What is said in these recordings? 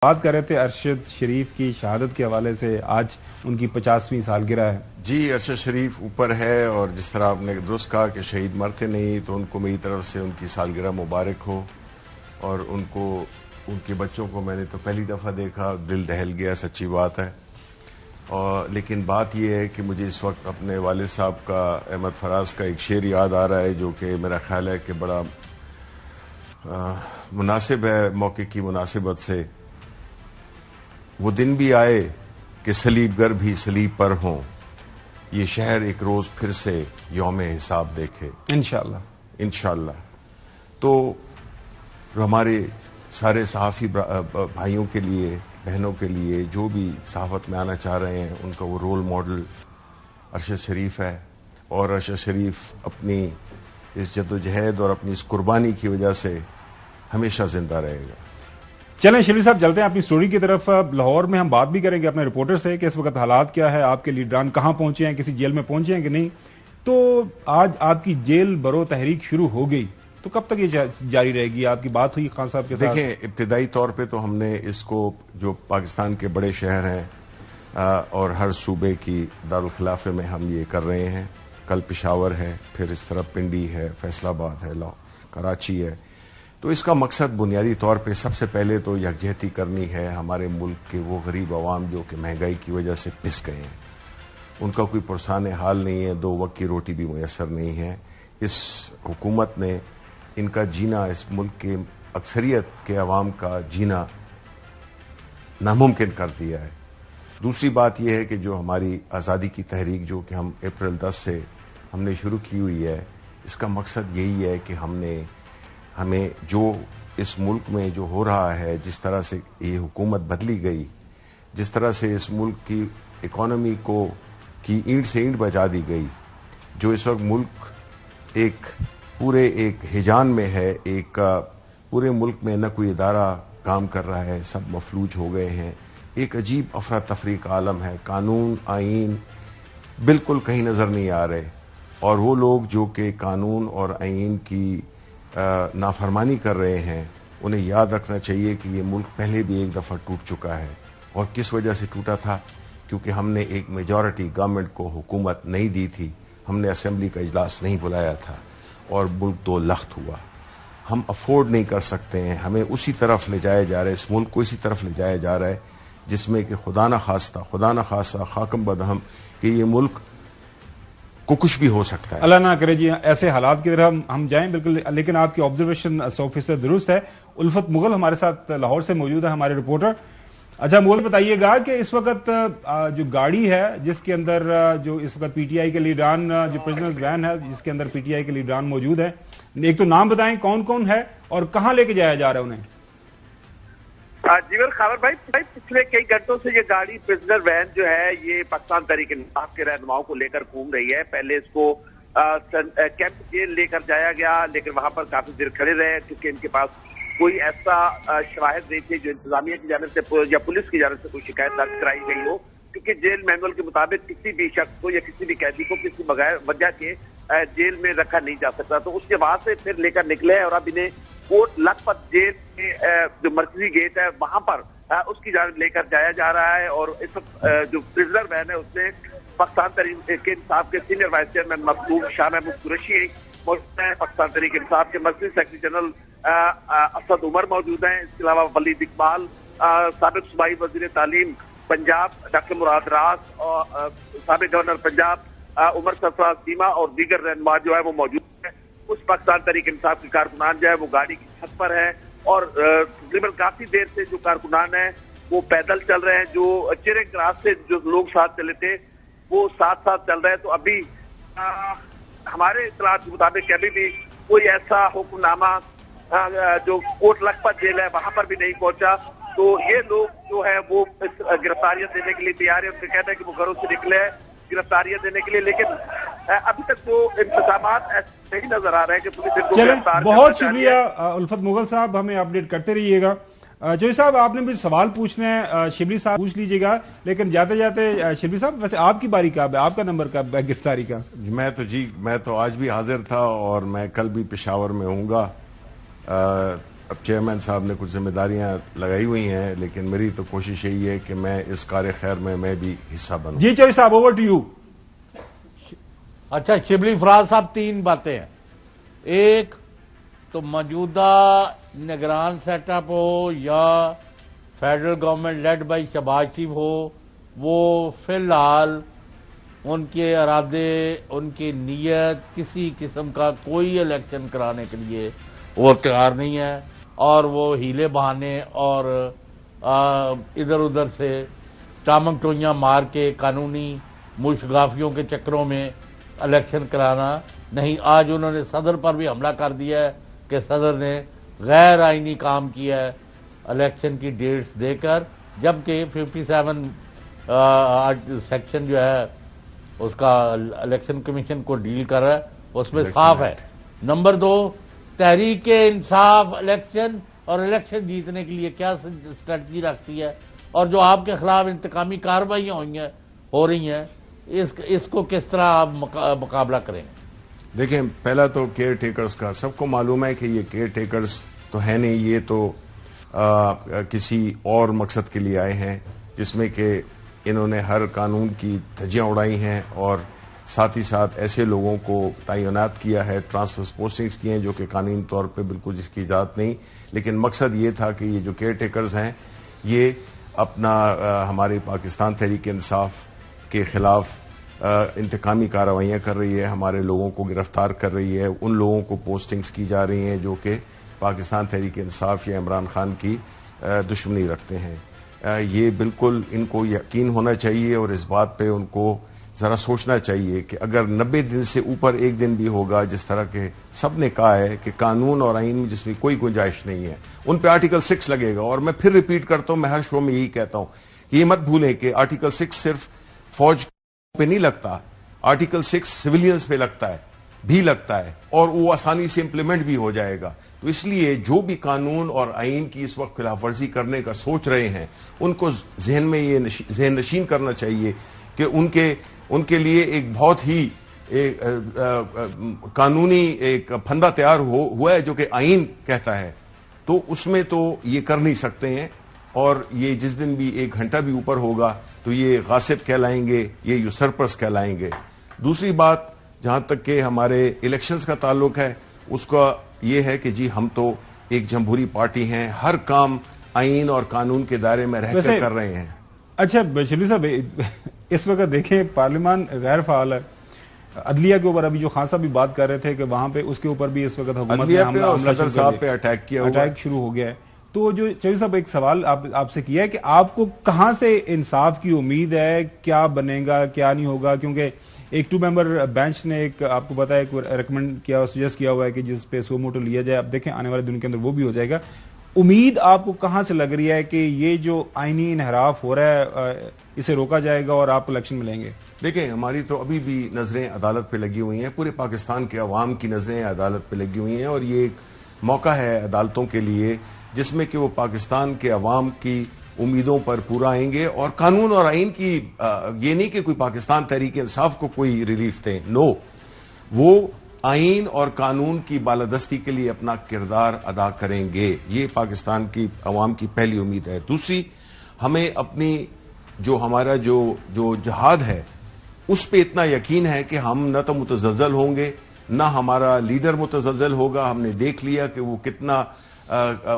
بات کر رہے تھے ارشد شریف کی شہادت کے حوالے سے، آج ان کی 50ویں سالگرہ ہے۔ جی، ارشد شریف اوپر ہے، اور جس طرح آپ نے درست کہا کہ شہید مرتے نہیں، تو ان کو میری طرف سے ان کی سالگرہ مبارک ہو، اور ان کو ان کے بچوں کو میں نے تو پہلی دفعہ دیکھا، دل دہل گیا، سچی بات ہے۔ لیکن بات یہ ہے کہ مجھے اس وقت اپنے والد صاحب کا، احمد فراز کا ایک شعر یاد آ رہا ہے، جو کہ میرا خیال ہے کہ بڑا مناسب ہے موقع کی مناسبت سے۔ وہ دن بھی آئے کہ صلیب گر بھی صلیب پر ہوں، یہ شہر ایک روز پھر سے یوم حساب دیکھے انشاءاللہ انشاءاللہ۔ تو ہمارے سارے صحافی بھائیوں کے لیے، بہنوں کے لیے، جو بھی صحافت میں آنا چاہ رہے ہیں، ان کا وہ رول ماڈل ارشد شریف ہے، اور ارشد شریف اپنی اس جدوجہد اور اپنی اس قربانی کی وجہ سے ہمیشہ زندہ رہے گا۔ چلیں شبلی صاحب، چلتے ہیں اپنی سٹوری کی طرف۔ لاہور میں ہم بات بھی کریں گے اپنے رپورٹر سے کہ اس وقت حالات کیا ہے، آپ کے لیڈران کہاں پہنچے ہیں، کسی جیل میں پہنچے ہیں کہ نہیں۔ تو آج آپ کی جیل برو تحریک شروع ہو گئی، تو کب تک یہ جاری رہے گی؟ آپ کی بات ہوئی خان صاحب کے ساتھ؟ دیکھیں، ابتدائی طور پہ تو ہم نے اس کو، جو پاکستان کے بڑے شہر ہیں اور ہر صوبے کی دارالخلافے میں ہم یہ کر رہے ہیں۔ کل پشاور ہے، پھر اس طرف پنڈی ہے، فیصل آباد ہے، کراچی ہے۔ تو اس کا مقصد بنیادی طور پہ سب سے پہلے تو یکجہتی کرنی ہے ہمارے ملک کے وہ غریب عوام جو کہ مہنگائی کی وجہ سے پس گئے ہیں۔ ان کا کوئی پرسان حال نہیں ہے، 2 وقت کی روٹی بھی میسر نہیں ہے۔ اس حکومت نے ان کا جینا، اس ملک کے اکثریت کے عوام کا جینا ناممکن کر دیا ہے۔ دوسری بات یہ ہے کہ جو ہماری آزادی کی تحریک، جو کہ ہم اپریل 10 سے ہم نے شروع کی ہوئی ہے، اس کا مقصد یہی ہے کہ ہمیں جو اس ملک میں جو ہو رہا ہے، جس طرح سے یہ حکومت بدلی گئی، جس طرح سے اس ملک کی اکانومی کی اینٹ سے اینٹ بجا دی گئی، جو اس وقت ملک پورے ایک ہیجان میں ہے، پورے ملک میں نہ کوئی ادارہ کام کر رہا ہے، سب مفلوج ہو گئے ہیں، ایک عجیب افراتفری کا عالم ہے، قانون آئین بالکل کہیں نظر نہیں آ رہے، اور وہ لوگ جو کہ قانون اور آئین کی نافرمانی کر رہے ہیں، انہیں یاد رکھنا چاہیے کہ یہ ملک پہلے بھی ایک دفعہ ٹوٹ چکا ہے، اور کس وجہ سے ٹوٹا تھا؟ کیونکہ ہم نے ایک میجورٹی گورنمنٹ کو حکومت نہیں دی تھی، ہم نے اسمبلی کا اجلاس نہیں بلایا تھا، اور ملک 2 لخت ہوا۔ ہم افورڈ نہیں کر سکتے ہیں، ہمیں اسی طرف لے جایا جا رہا ہے، اس ملک کو اسی طرف لے جایا جا رہا ہے جس میں کہ خدا نہ خواستہ خاکم بدہم کہ یہ ملک کو کچھ بھی ہو سکتا ہے۔ اللہ نہ کرے جی ایسے حالات کی طرف ہم جائیں، بالکل۔ لیکن آپ کی آبزرویشن 100% درست ہے۔ الفت مغل ہمارے ساتھ لاہور سے موجود ہے، ہمارے رپورٹر۔ اچھا مغل، بتائیے گا کہ اس وقت جو گاڑی ہے جس کے اندر جو اس وقت پی ٹی آئی کے لیڈران، جو پرزنرز وین ہے جس کے اندر پی ٹی آئی کے لیڈران موجود ہیں، ایک تو نام بتائیں کون کون ہے اور کہاں لے کے جایا جا رہا ہے انہیں؟ جیور خاور بھائی، پچھلے کئی گھنٹوں سے یہ گاڑی پرزنر وین جو ہے یہ پاکستان تحریک انصاف کے رہنماؤں کو لے کر گھوم رہی ہے۔ پہلے اس کو کیمپ جیل لے کر جایا گیا، لیکن وہاں پر کافی دیر کھڑے رہے کیونکہ ان کے پاس کوئی ایسا شواہد نہیں تھے جو انتظامیہ کی جانب سے یا پولیس کی جانب سے کوئی شکایت درج کرائی گئی ہو، کیونکہ جیل مینول کے مطابق کسی بھی شخص کو یا کسی بھی قیدی کو کسی بغیر وجہ کے جیل میں رکھا نہیں جا سکتا۔ تو اس کے بعد سے پھر لے کر نکلے اور اب انہیں کوٹ لکھپت جیل کے جو مرکزی گیٹ ہے وہاں پر اس کی جانب لے کر جایا جا رہا ہے۔ اور اس جو پرزنر وین ہے اس میں پاکستان تحریک انصاف کے senior vice chairman Makhdoom Shah Mahmood Qureshi موجود ہیں، پاکستان تحریک انصاف کے مرکزی سیکرٹری جنرل اسد عمر موجود ہیں، اس کے علاوہ ولید اقبال، سابق صوبائی وزیر تعلیم پنجاب ڈاکٹر مراد راس، اور سابق گورنر پنجاب عمر سرفراز سیما، اور دیگر رہنما جو ہے وہ موجود ہیں۔ اس پاکستان تحریک انصاف کے کارکنان جو ہے وہ گاڑی کی چھت پر ہے، اور تقریباً کافی دیر سے جو کارکنان ہیں وہ پیدل چل رہے ہیں، جو چیرنگ کراس سے جو لوگ ساتھ چلے تھے وہ ساتھ چل رہے ہیں۔ تو ابھی ہمارے اطلاعات کے مطابق کہ ابھی بھی کوئی ایسا حکم نامہ جو کوٹ لکھپت جیل ہے وہاں پر بھی نہیں پہنچا۔ تو یہ لوگ جو ہے وہ اس گرفتاریت دینے کے لیے تیار ہے، ان سے کہتے ہیں کہ وہ گھروں سے نکلے ہیں گرفتاریت دینے کے لیے، لیکن ابھی تک جو انتظامات ایسے نہیں نظر آ رہے ہیں کہ پولیس ان کو گرفتار۔ بہت شکریہ الفت مغل صاحب، ہمیں اپڈیٹ کرتے رہیے گا۔ جوئی صاحب، آپ نے بھی سوال پوچھنا ہے، شبلی صاحب پوچھ لیجیے گا، لیکن جاتے جاتے شبلی صاحب ویسے آپ کی باری کب ہے، آپ کا نمبر کب ہے گرفتاری کا؟ میں تو آج بھی حاضر تھا، اور میں کل بھی پشاور میں ہوں گا۔ اب چیئرمین صاحب نے کچھ ذمہ داریاں لگائی ہوئی ہیں، لیکن میری تو کوشش یہی ہے کہ میں اس کار خیر میں بھی حصہ بنوں. جی چوہدری صاحب اوور ٹو یو. اچھا شبلی فراز صاحب، 3 باتیں ہیں. ایک تو موجودہ نگران سیٹ اپ ہو یا federal government led by Shehbaz Sharif ہو، وہ فی الحال ان کے ارادے، ان کی نیت، کسی قسم کا کوئی الیکشن کرانے کے لیے وہ تیار نہیں ہے، اور وہ ہیلے بہانے اور ادھر ادھر سے ٹامنگ ٹوئیاں مار کے قانونی مشغافیوں کے چکروں میں الیکشن کرانا نہیں. آج انہوں نے صدر پر بھی حملہ کر دیا ہے کہ صدر نے غیر آئینی کام کیا ہے الیکشن کی ڈیٹس دے کر، جبکہ 57 سیکشن جو ہے اس کا الیکشن کمیشن کو ڈیل کر رہا ہے، اس میں صاف ہے. نمبر 2، تحریک انصاف الیکشن اور الیکشن جیتنے کے لیے کیا اسٹریٹجی رکھتی ہے، اور جو آپ کے خلاف انتقامی کارروائیاں ہو رہی ہیں، اس کو کس طرح آپ مقابلہ کریں گے؟ دیکھیں، پہلا تو کیئر ٹیکرز کا سب کو معلوم ہے کہ یہ کیئر ٹیکرز تو ہے نہیں، یہ تو کسی اور مقصد کے لیے آئے ہیں، جس میں کہ انہوں نے ہر قانون کی دھجیاں اڑائی ہیں اور ساتھ ہی ساتھ ایسے لوگوں کو تعینات کیا ہے، ٹرانسفر پوسٹنگز کی ہیں جو کہ قانونی طور پہ بالکل جس کی اجازت نہیں. لیکن مقصد یہ تھا کہ یہ جو کیئر ٹیکرز ہیں یہ اپنا ہمارے پاکستان تحریک انصاف کے خلاف انتقامی کارروائیاں کر رہی ہے، ہمارے لوگوں کو گرفتار کر رہی ہے، ان لوگوں کو پوسٹنگز کی جا رہی ہیں جو کہ پاکستان تحریک انصاف یا عمران خان کی دشمنی رکھتے ہیں. یہ بالکل ان کو یقین ہونا چاہیے اور اس بات پہ ان کو ذرا سوچنا چاہیے کہ اگر 90 دن سے اوپر ایک دن بھی ہوگا، جس طرح کے سب نے کہا ہے کہ قانون اور آئین جس میں کوئی گنجائش نہیں ہے، ان پہ آرٹیکل 6 لگے گا. اور میں پھر ریپیٹ کرتا ہوں، میں ہر شو میں یہی کہتا ہوں کہ یہ مت بھولیں کہ آرٹیکل 6 صرف فوج پہ نہیں لگتا، آرٹیکل 6 سویلینز پہ لگتا ہے اور وہ آسانی سے امپلیمنٹ بھی ہو جائے گا. تو اس لیے جو بھی قانون اور آئین کی اس وقت خلاف ورزی کرنے کا سوچ رہے ہیں، ان کو ذہن میں یہ ذہن نشین کرنا چاہیے کہ ان کے لیے ایک بہت ہی قانونی ایک پھندا تیار ہوا ہے جو کہ آئین کہتا ہے، تو اس میں تو یہ کر نہیں سکتے ہیں. اور یہ جس دن بھی 1 گھنٹہ بھی اوپر ہوگا تو یہ غاصب کہلائیں گے، یہ یوسرپرس کہلائیں گے. دوسری بات جہاں تک کہ ہمارے الیکشنز کا تعلق ہے، اس کا یہ ہے کہ جی ہم تو ایک جمہوری پارٹی ہیں، ہر کام آئین اور قانون کے دائرے میں رہ کر کر رہے ہیں. اچھا شبلی صاحب، اس وقت دیکھیں پارلیمان غیر فعال ہے. عدلیہ کے اوپر ابھی جو خان صاحب بھی بات کر رہے تھے کہ وہاں پہ اس کے اوپر بھی اس وقت حکومت نے صدر صاحب پہ اٹیک شروع ہو گیا ہے. تو جو چوہدری صاحب ایک سوال آپ سے کیا ہے کہ آپ کو کہاں سے انصاف کی امید ہے، کیا بنے گا کیا نہیں ہوگا؟ کیونکہ ایک 2 ممبر بینچ نے ایک آپ کو پتا ہے ایک ریکمینڈ کیا، سجیسٹ کیا ہوا ہے کہ جس پہ سو موٹو لیا جائے. اب دیکھیں آنے والے دن کے اندر وہ بھی ہو جائے گا. امید آپ کو کہاں سے لگ رہی ہے کہ یہ جو آئینی انحراف ہو رہا ہے اسے روکا جائے گا اور آپ کو الیکشن ملیں گے؟ دیکھیں، ہماری تو ابھی بھی نظریں عدالت پہ لگی ہوئی ہیں، پورے پاکستان کے عوام کی نظریں عدالت پہ لگی ہوئی ہیں، اور یہ ایک موقع ہے عدالتوں کے لیے جس میں کہ وہ پاکستان کے عوام کی امیدوں پر پورا آئیں گے اور قانون اور آئین کی یہ نہیں کہ کوئی پاکستان تحریک انصاف کو کوئی ریلیف دیں، نو، وہ آئین اور قانون کی بالادستی کے لیے اپنا کردار ادا کریں گے. یہ پاکستان کی عوام کی پہلی امید ہے. دوسری، ہمیں اپنی ہمارا جو جہاد ہے اس پہ اتنا یقین ہے کہ ہم نہ تو متزلزل ہوں گے، نہ ہمارا لیڈر متزلزل ہوگا. ہم نے دیکھ لیا کہ وہ کتنا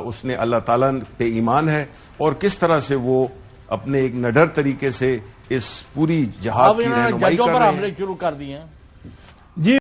اس نے اللہ تعالیٰ پہ ایمان ہے اور کس طرح سے وہ اپنے ایک نڈر طریقے سے اس پوری جہاد کی رہنمائی کر رہے ہیں. حملے شروع کر دیے ہیں.